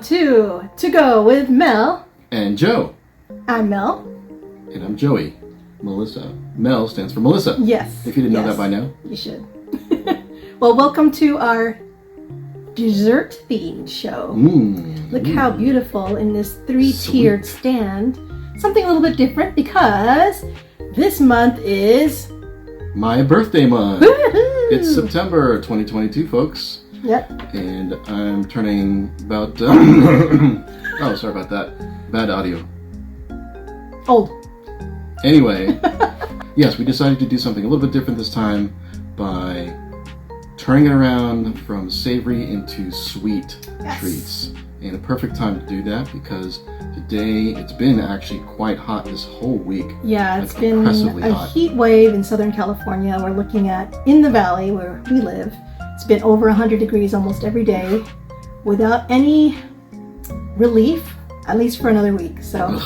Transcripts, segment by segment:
To Go with Mel. And Joe. I'm Mel. And I'm Joey. Melissa. Mel stands for Melissa. Yes. If you didn't know that by now. You should. Well, welcome to our dessert-themed show. Look how beautiful in this three-tiered stand. Something a little bit different because this month is... my birthday month. Woo-hoo! It's September 2022, folks. Yep. And I'm turning about... oh, sorry about that. Bad audio. Old. Anyway, yes, we decided to do something a little bit different this time by turning it around from savory into sweet treats. And a perfect time to do that because today it's been actually quite hot this whole week. Yeah, it's been a heat wave in Southern California. We're looking at in the valley where we live. It's been over 100 degrees almost every day without any relief, at least for another week. So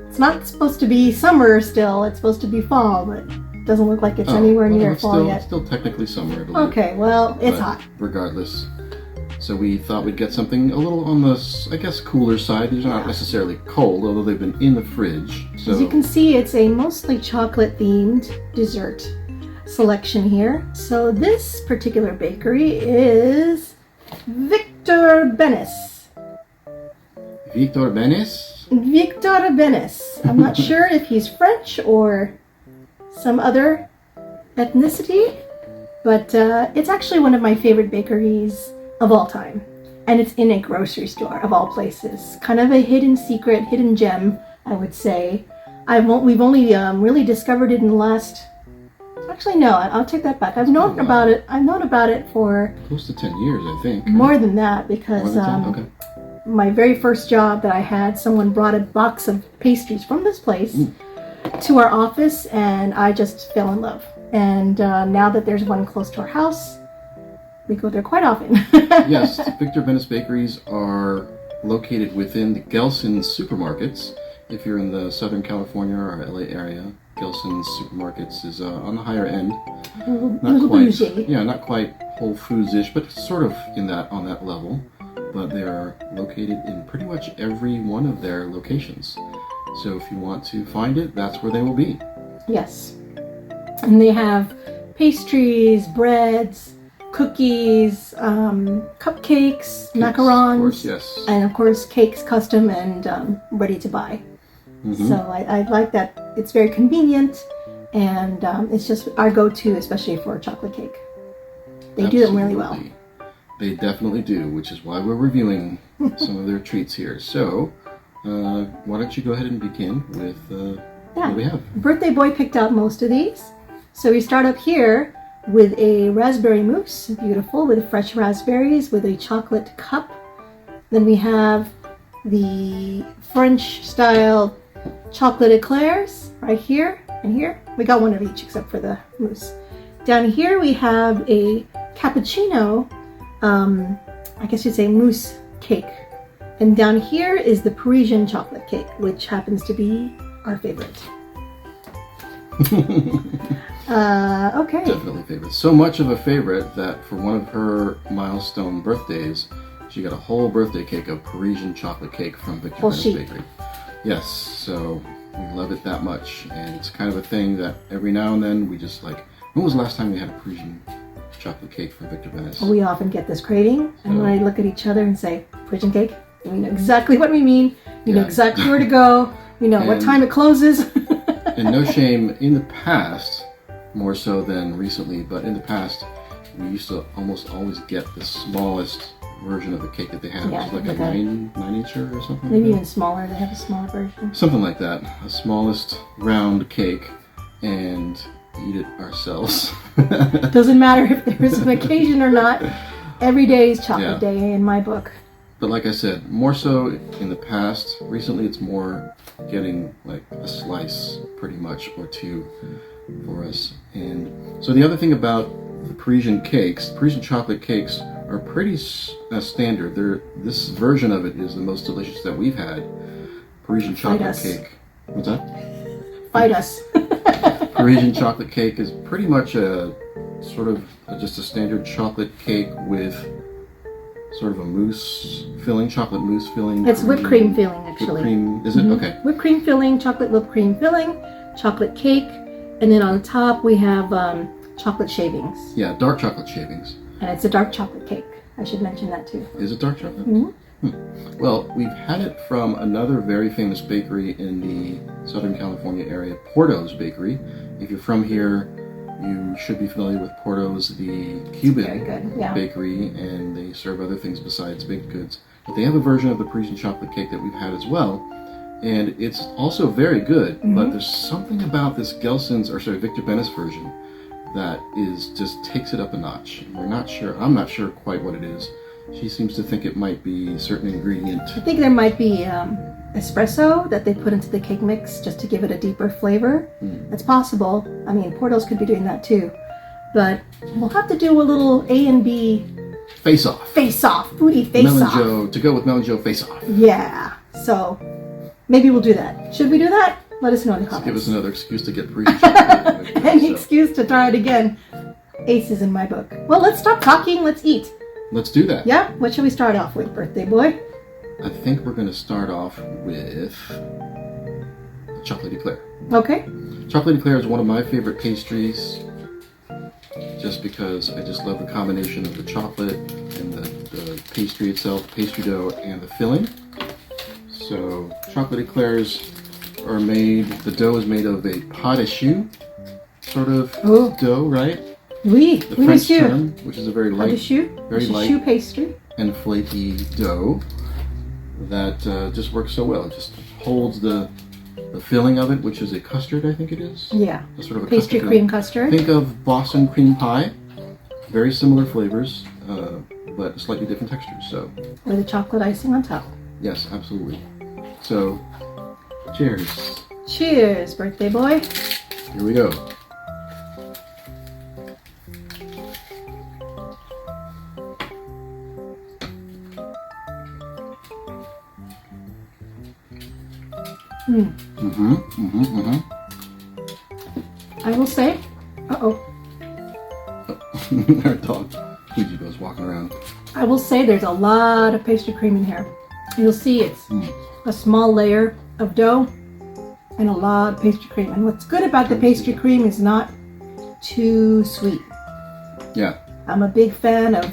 it's not supposed to be summer still. It's supposed to be fall, but it doesn't look like it's anywhere near fall yet. It's still technically summer, I believe. Okay, well, it's hot. Regardless. So we thought we'd get something a little on the, I guess, cooler side. These are not necessarily cold, although they've been in the fridge. So. As you can see, it's a mostly chocolate-themed dessert selection here. So this particular bakery is Viktor Benes. Viktor Benes? Viktor Benes. I'm not sure if he's French or some other ethnicity, but it's actually one of my favorite bakeries of all time. And it's in a grocery store, of all places. Kind of a hidden secret, hidden gem, I would say. We've only really discovered it in the last... Actually, no, I'll take that back. I've known about it. I've known about it for... close to 10 years, I think. More than that, because Okay. My very first job that I had, someone brought a box of pastries from this place to our office, and I just fell in love. And now that there's one close to our house, we go there quite often. Yes, Viktor Benes Bakeries are located within the Gelson supermarkets. If you're in the Southern California or LA area, Gelson supermarkets is on the higher end. Not quite, bougie. Yeah, not quite Whole Foods-ish, but sort of on that level. But they are located in pretty much every one of their locations. So if you want to find it, that's where they will be. Yes. And they have pastries, breads, cookies, cupcakes, macarons. Of course, yes. And of course, cakes custom and ready to buy. So I like that it's very convenient, and it's just our go-to, especially for a chocolate cake. They do them really well. They definitely do, which is why we're reviewing some of their treats here. So, why don't you go ahead and begin with what we have? Birthday Boy picked out most of these. So we start up here with a raspberry mousse, beautiful, with fresh raspberries, with a chocolate cup. Then we have the French-style chocolate eclairs right here and here. We got one of each except for the mousse. Down here we have a cappuccino, I guess you'd say mousse cake. And down here is the Parisian chocolate cake, which happens to be our favorite. Okay. Definitely favorite. So much of a favorite that for one of her milestone birthdays, she got a whole birthday cake of Parisian chocolate cake from Viktor Benes Bakery. Yes, so we love it that much, and it's kind of a thing that every now and then we just like, when was the last time we had a Parisian chocolate cake from Viktor Benes? We often get this craving, and when I look at each other and say, Parisian cake, we know exactly what we mean, we know exactly where to go, we know what time it closes. And no shame, in the past, more so than recently, but in the past, we used to almost always get the smallest version of the cake that they have. Yeah, it's like a 9-incher or something. Maybe even smaller. They have a smaller version. Something like that. The smallest round cake, and eat it ourselves. Doesn't matter if there is an occasion or not. Every day is chocolate day in my book. But like I said, more so in the past. Recently, it's more getting like a slice, pretty much, or two for us. And so the other thing about the Parisian cakes, Parisian chocolate cakes, are pretty standard. This version of it is the most delicious that we've had. Parisian chocolate cake. What's that? Fight us. Parisian chocolate cake is pretty much a sort of just a standard chocolate cake with sort of a mousse filling, chocolate mousse filling. It's whipped cream filling, actually. Whipped cream, is it? Okay. Whipped cream filling, chocolate whipped cream filling, chocolate cake, and then on top we have chocolate shavings. Yeah, dark chocolate shavings. And it's a dark chocolate cake. I should mention that too. Is it dark chocolate? Mm-hmm. Well, we've had it from another very famous bakery in the Southern California area, Porto's Bakery. If you're from here, you should be familiar with Porto's, the Cuban bakery, and they serve other things besides baked goods. But they have a version of the Parisian chocolate cake that we've had as well, and it's also very good. But there's something about this Viktor Benes version that just takes it up a notch. We're not sure. I'm not sure quite what it is. She seems to think it might be a certain ingredient. I think there might be espresso that they put into the cake mix just to give it a deeper flavor. It's possible. I mean, Porto's could be doing that too. But we'll have to do a little A and B face-off. Face-off. Foodie face-off. Joe, to go with Mel and Joe face-off. Yeah. So maybe we'll do that. Should we do that? Let us know in the comments. Give us another excuse to get Parisian chocolate. Any excuse to try it again. Aces in my book. Well, let's stop talking. Let's eat. Let's do that. Yeah? What should we start off with, birthday boy? I think we're going to start off with chocolate eclair. Okay. Chocolate eclair is one of my favorite pastries, just because I just love the combination of the chocolate and the pastry itself, pastry dough, and the filling. So chocolate eclairs are made, the dough is made of a pâte à choux sort of dough, right? Oui, the French term, which is a very light, choux pastry, and flaky dough that just works so well. It just holds the filling of it, which is a custard, I think it is. Yeah, a sort of a pastry cream custard. Think of Boston cream pie. Very similar flavors, but slightly different textures. So with a chocolate icing on top. Yes, absolutely. So, cheers. Cheers, birthday boy. Here we go. I will say, Our dog, Fuji, goes walking around. I will say there's a lot of pastry cream in here. You'll see it's a small layer of dough and a lot of pastry cream. And what's good about the pastry cream is not too sweet. Yeah. I'm a big fan of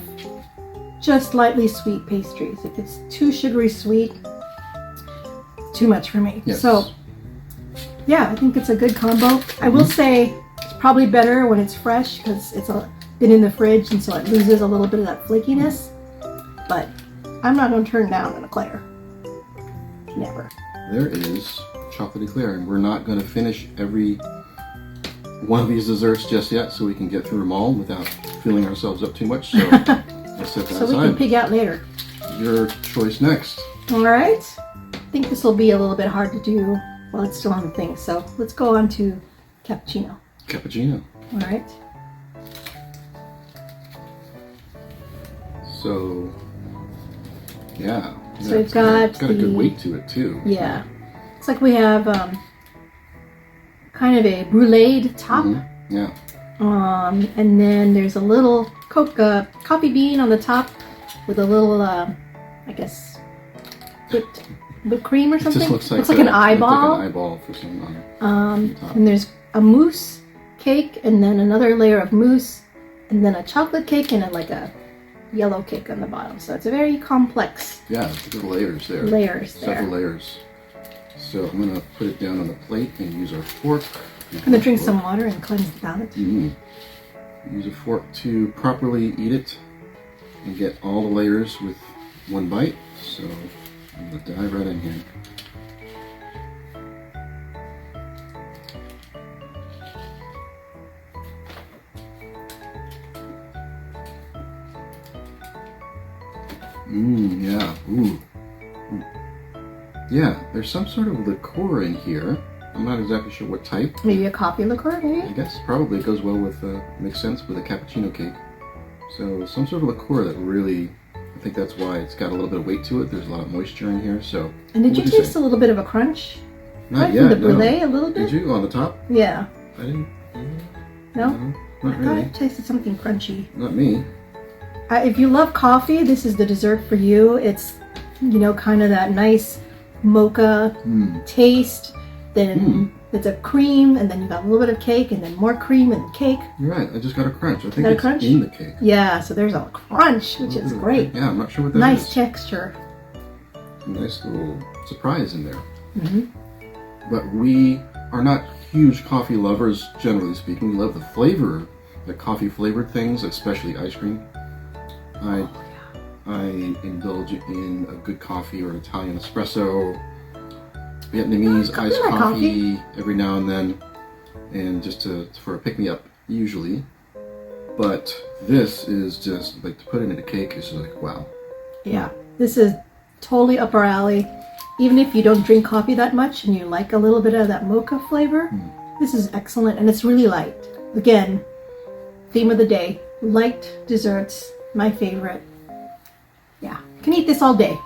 just lightly sweet pastries. If it's too sugary sweet, it's too much for me. Yes. So, yeah, I think it's a good combo. I will say it's probably better when it's fresh because it's been in the fridge and so it loses a little bit of that flakiness. But I'm not going to turn down an eclair. Never. There is chocolate eclair, and we're not going to finish every one of these desserts just yet, so we can get through them all without filling ourselves up too much. So let's set that so we can pig out later. Your choice next. All right. I think this will be a little bit hard to do while it's still on the thing. So let's go on to cappuccino. Cappuccino. All right. So, yeah. So we've got a good weight to it too. Yeah. It's like we have kind of a bruleed top. Yeah. And then there's a little coffee bean on the top with a little, I guess, whipped cream or something. It just looks like an eyeball. Like an eyeball for some. And there's a mousse cake, and then another layer of mousse, and then a chocolate cake, and then like a yellow cake on the bottom. So it's a very complex. Yeah, good layers there. Several layers. So I'm gonna put it down on the plate and use our fork. I'm gonna drink some water and cleanse the palate. Use a fork to properly eat it and get all the layers with one bite. So I'm gonna dive right in here. Yeah. Ooh. Yeah, there's some sort of liqueur in here. I'm not exactly sure what type. Maybe a coffee liqueur, maybe? I guess probably it goes well with, makes sense with a cappuccino cake. So some sort of liqueur that really, I think that's why it's got a little bit of weight to it. There's a lot of moisture in here, so. And did you taste a little bit of a crunch? Not yet, the brulee, a little bit? Did you, on the top? Yeah. I didn't. No? Not really. I thought I tasted something crunchy. Not me. If you love coffee, this is the dessert for you. It's you know, kind of that nice mocha taste. Then it's a cream, and then you got a little bit of cake, and then more cream and cake. You're right. I just got a crunch. I think Got a it's crunch? in the cake. Yeah, so there's a crunch, which is great. Yeah, I'm not sure what that is. Nice texture. Nice little surprise in there. Mm-hmm. But we are not huge coffee lovers, generally speaking. We love the flavor, the coffee flavored things, especially ice cream. I indulge in a good coffee or Italian espresso, Vietnamese iced coffee every now and then, and just for a pick-me-up usually. But this is just like to put it in a cake is just like wow. Yeah, this is totally up our alley. Even if you don't drink coffee that much and you like a little bit of that mocha flavor, this is excellent, and it's really light. Again, theme of the day, light desserts, my favorite. Yeah, can eat this all day.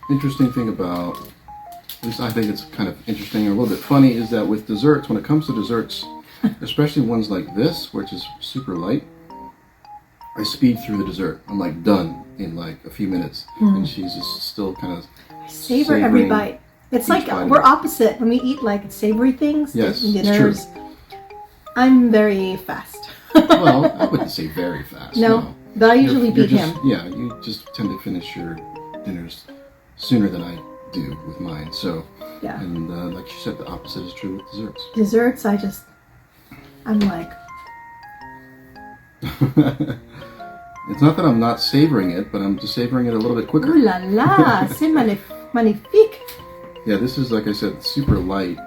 Interesting thing about, at least I think it's kind of interesting and a little bit funny, is that with desserts, when it comes to desserts, especially ones like this, which is super light, I speed through the dessert. I'm like done in like a few minutes, and she's just still kind of savor every bite. It's like we're opposite when we eat like savory things. Yes, dinners. it's true. I'm very fast. Well, I wouldn't say very fast. No, but I usually beat him. Yeah, you just tend to finish your dinners sooner than I do with mine. So, yeah. And like you said, the opposite is true with desserts. Desserts, I'm like. It's not that I'm not savoring it, but I'm just savoring it a little bit quicker. Ooh la la, c'est magnifique. Yeah, this is, like I said, super light,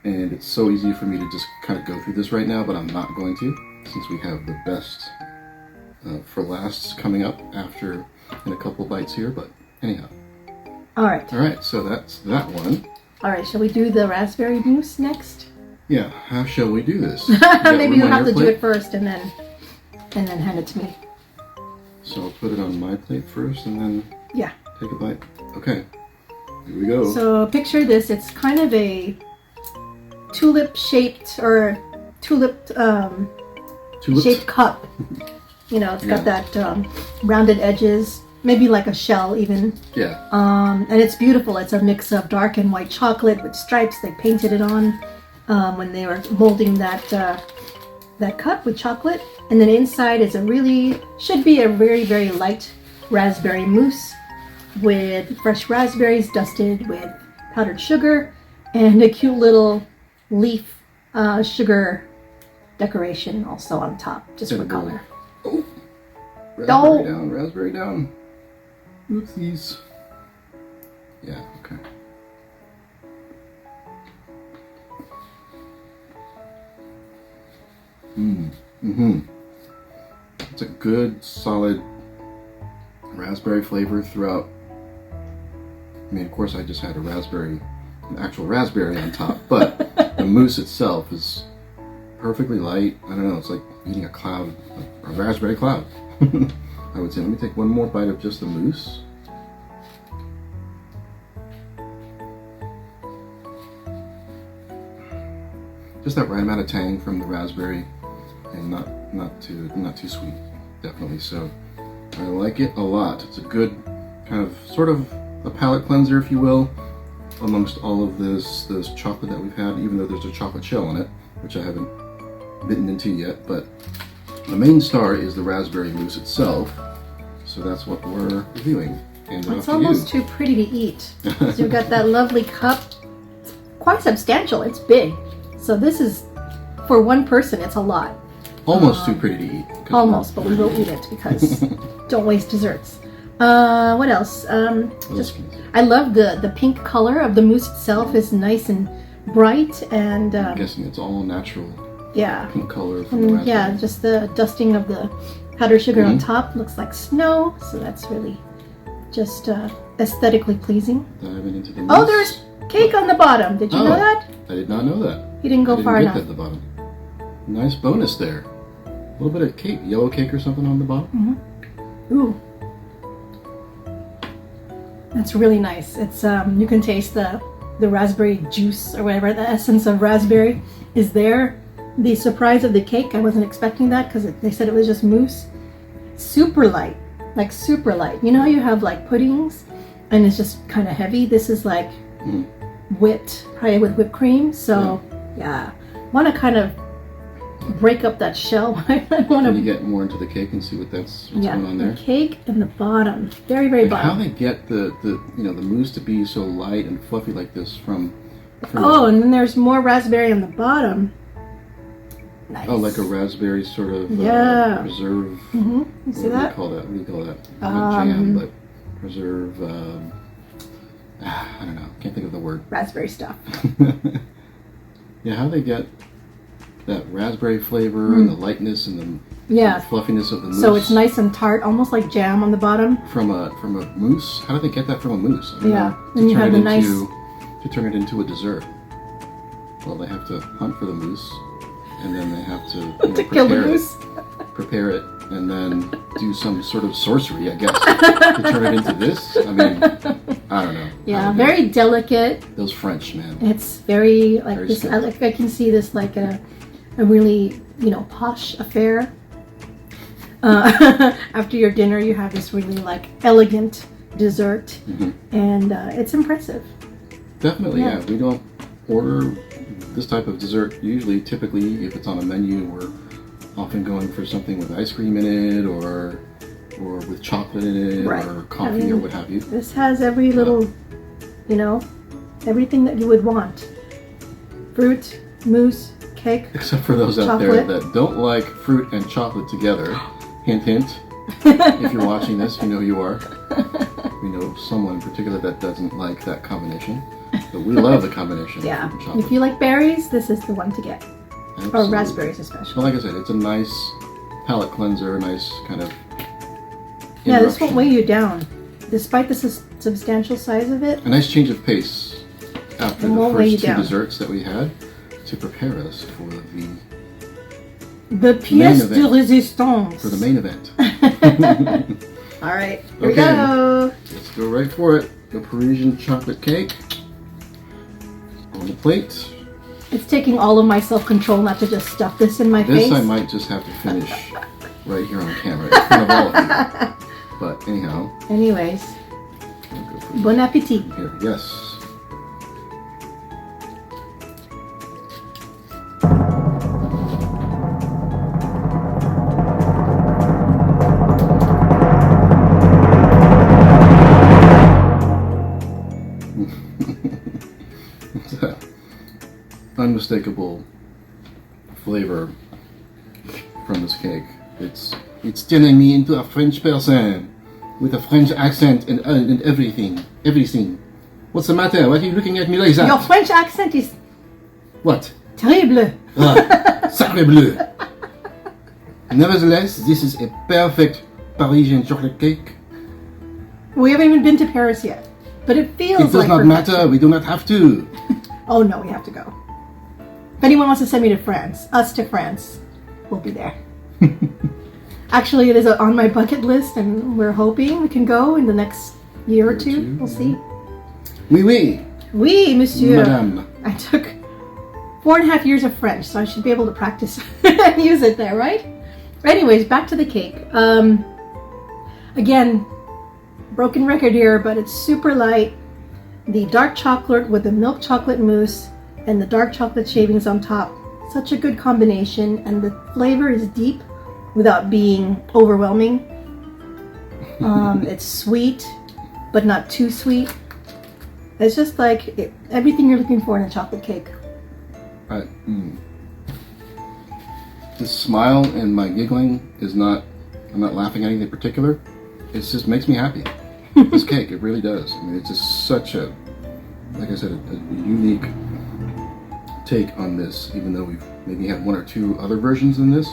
and it's so easy for me to just kind of go through this right now, but I'm not going to, since we have the best for lasts coming up after in a couple bites here, but anyhow. All right, so that's that one. All right, shall we do the raspberry mousse next? Yeah, how shall we do this? Maybe you'll have to do it first and then hand it to me. So I'll put it on my plate first and then take a bite. Okay, here we go. So picture this, it's kind of a tulip-shaped or tulip shaped cup. You know, it's got that rounded edges, maybe like a shell even. Yeah. And it's beautiful. It's a mix of dark and white chocolate with stripes. They painted it on when they were molding that cup with chocolate. And then inside is should be a very, very light raspberry mousse with fresh raspberries dusted with powdered sugar and a cute little leaf sugar decoration also on top, just for color. Oh, raspberry down. Oopsies. Yeah, okay. It's a good, solid raspberry flavor throughout. I mean, of course, I just had an actual raspberry on top, but the mousse itself is perfectly light. I don't know, it's like eating a raspberry cloud. I would say. Let me take one more bite of just the mousse. Just that right amount of tang from the raspberry, and not too sweet, definitely. So I like it a lot. It's a good kind of sort of a palate cleanser, if you will, amongst all of this chocolate that we've had. Even though there's a chocolate shell in it, which I haven't bitten into yet, but the main star is the raspberry mousse itself. So that's what we're reviewing. It's almost too pretty to eat. So you've got that lovely cup. It's quite substantial. It's big. So this is, for one person, it's a lot. Almost too pretty to eat. Almost, but we will eat it because don't waste desserts. What else? I love the pink color of the mousse itself. Is nice and bright, and I'm guessing it's all natural. Yeah. Pink color from the raspberry. Yeah, just the dusting of the powdered sugar on top looks like snow, so that's really just aesthetically pleasing. Diving into the mousse. Oh, there's cake on the bottom. Did you know that? I did not know that. You didn't go far enough. That at the bottom. Nice bonus there. A little bit of cake, yellow cake or something on the bottom. Ooh. That's really nice. It's you can taste the raspberry juice or whatever, the essence of raspberry is there. The surprise of the cake, I wasn't expecting that because they said it was just mousse. Super light. like super light. You know how you have like puddings and it's just kind of heavy? This is like whipped, probably with whipped cream. So yeah, want to kind of break up that shell. I want Can to you get more into the cake and see what's going on there? The cake and the bottom, very, very And bottom. how they get the mousse to be so light and fluffy like this from Oh, and then there's more raspberry on the bottom. Nice. Oh, like a raspberry sort of preserve. You see that? What do you call that? Not jam, but preserve. I don't know. Can't think of the word. Raspberry stuff. Yeah, how they get that raspberry flavor and the lightness and the fluffiness of the mousse. So it's nice and tart, almost like jam on the bottom. From a mousse. How do they get that from a mousse? I mean, and you have the nice. To turn it into a dessert. Well, they have to hunt for the mousse, and then they have to kill the mousse. Prepare it, and then do some sort of sorcery, I guess, to turn it into this. I mean, I don't know. Yeah, very delicate. Those French, man. It's very like Very this. simple. I can see this like a really posh affair. After your dinner, you have this really like elegant dessert, and it's impressive. Definitely, yeah. We don't order this type of dessert usually. Typically, if it's on a menu, we're often going for something with ice cream in it, or with chocolate in it, or coffee, or what have you. This has every little, everything that you would want. Fruit, mousse, cake. Except for those out there that don't like fruit and chocolate together. Hint, hint. If you're watching this, you know who you are. We know someone in particular that doesn't like that combination. But we love the combination. Yeah. Of chocolate. If you like berries, this is the one to get. Absolutely. Or raspberries especially. Well, like I said, it's a nice palate cleanser, a nice kind of Yeah, this won't weigh you down. Despite the substantial size of it. A nice change of pace after the first two desserts that we had to prepare us for the pièce de résistance. For the main event. All right, here we go. Let's go right for it. The Parisian chocolate cake on the plate. It's taking all of my self-control not to just stuff this in my face. This I might just have to finish right here on camera in front of all of you. But anyhow. Anyways. Bon appetit. Here, yes. Unmistakable flavor from this cake. It's turning me into a French person with a French accent and everything. What's the matter? Why are you looking at me like that? Your French accent is what? Terrible. Sacre bleu. Nevertheless, this is a perfect Parisian chocolate cake. We haven't even been to Paris yet, but it feels like it does not matter. We do not have to. Oh no, we have to go. If anyone wants to send me to France, we'll be there. Actually, it is on my bucket list, and we're hoping we can go in the next year or two. We'll see. Oui, monsieur. Madame. I took 4.5 years of French, so I should be able to practice and use it there, right? Anyways, back to the cake. Again, broken record here, but it's super light. The dark chocolate with the milk chocolate mousse and the dark chocolate shavings on top. Such a good combination, and the flavor is deep without being overwhelming. It's sweet, but not too sweet. It's just like everything you're looking for in a chocolate cake. The smile and my giggling is not, I'm not laughing at anything particular. It just makes me happy. This cake, it really does. I mean, it's just such a, like I said, a unique take on this, even though we've maybe had one or two other versions in this,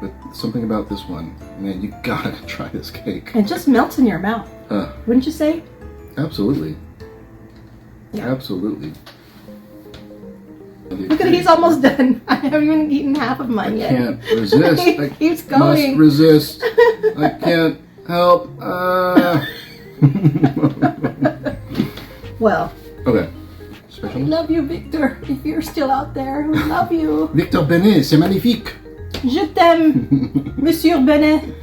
but something about this one, man, you gotta try this cake. It just melts in your mouth, wouldn't you say? Absolutely. Yeah. Absolutely. Look at it, he's almost done. I haven't even eaten half of mine yet. I can't resist. He keeps going. Must resist. I can't help. Well. Okay. I love you, Victor. If you're still out there, we love you. Viktor Benes, c'est magnifique. Je t'aime, Monsieur Benet.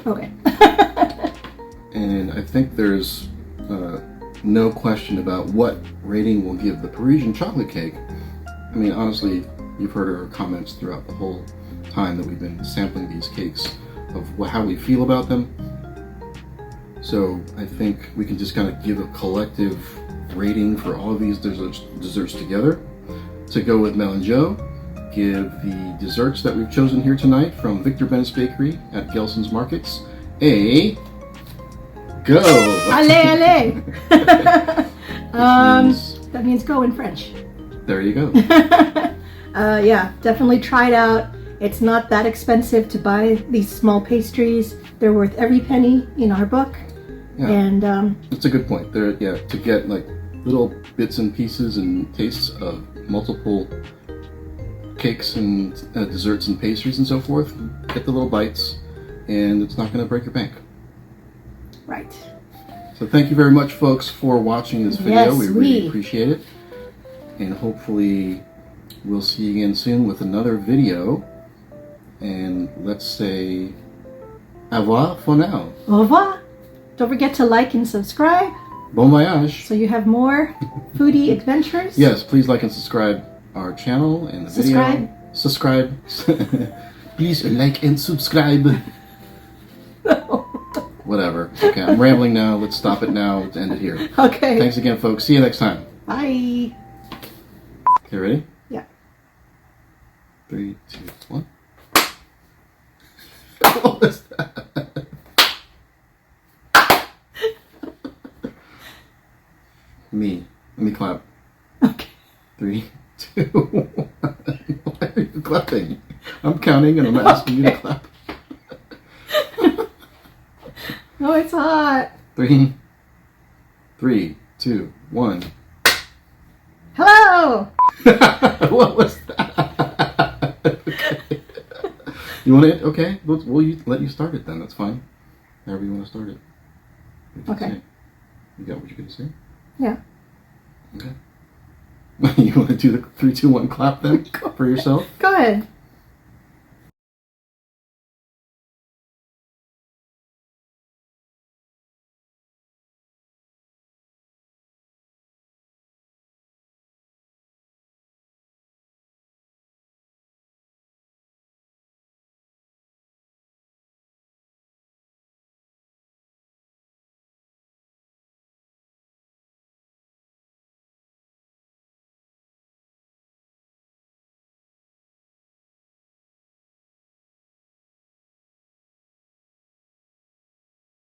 Okay. And I think there's no question about what rating we'll give the Parisian chocolate cake. I mean, honestly, you've heard our comments throughout the whole time that we've been sampling these cakes of how we feel about them. So I think we can just kind of give a collective rating for all of these desserts together. To go with Melangeau, give the desserts that we've chosen here tonight from Viktor Benes Bakery at Gelson's Markets a go. Allez, allez. Means, that means go in French. there you go. Yeah, definitely try it out. It's not that expensive to buy these small pastries. They're worth every penny in our book. Yeah. And That's a good point. There, yeah, to get like little bits and pieces and tastes of multiple cakes and desserts and pastries and so forth. Get the little bites, and it's not going to break your bank. right. So thank you very much, folks, for watching this video. Yes, we really appreciate it, and hopefully we'll see you again soon with another video. And let's say au revoir for now. Au revoir. Don't forget to like and subscribe Bon voyage. so you have more foodie adventures. Yes, please like and subscribe our channel and the video. Subscribe. Please like and subscribe. Whatever. Okay, I'm rambling now. Let's stop it now. Let's end it here. Okay. Thanks again, folks. See you next time. Bye. Okay, ready? Yeah. 3, 2, 1. What was that? Me. Let me clap. Okay. 3, 2, 1. Why are you clapping? I'm counting and I'm asking you to clap. Oh, it's hot. 3, 2, 1. Hello. What was that? Okay. You want it? Okay, we'll let you start it then. That's fine. However you want to start it. Okay. Say? You got what you're going to say? Yeah. Okay. You want to do the 3, 2, 1 clap then for yourself? Go ahead.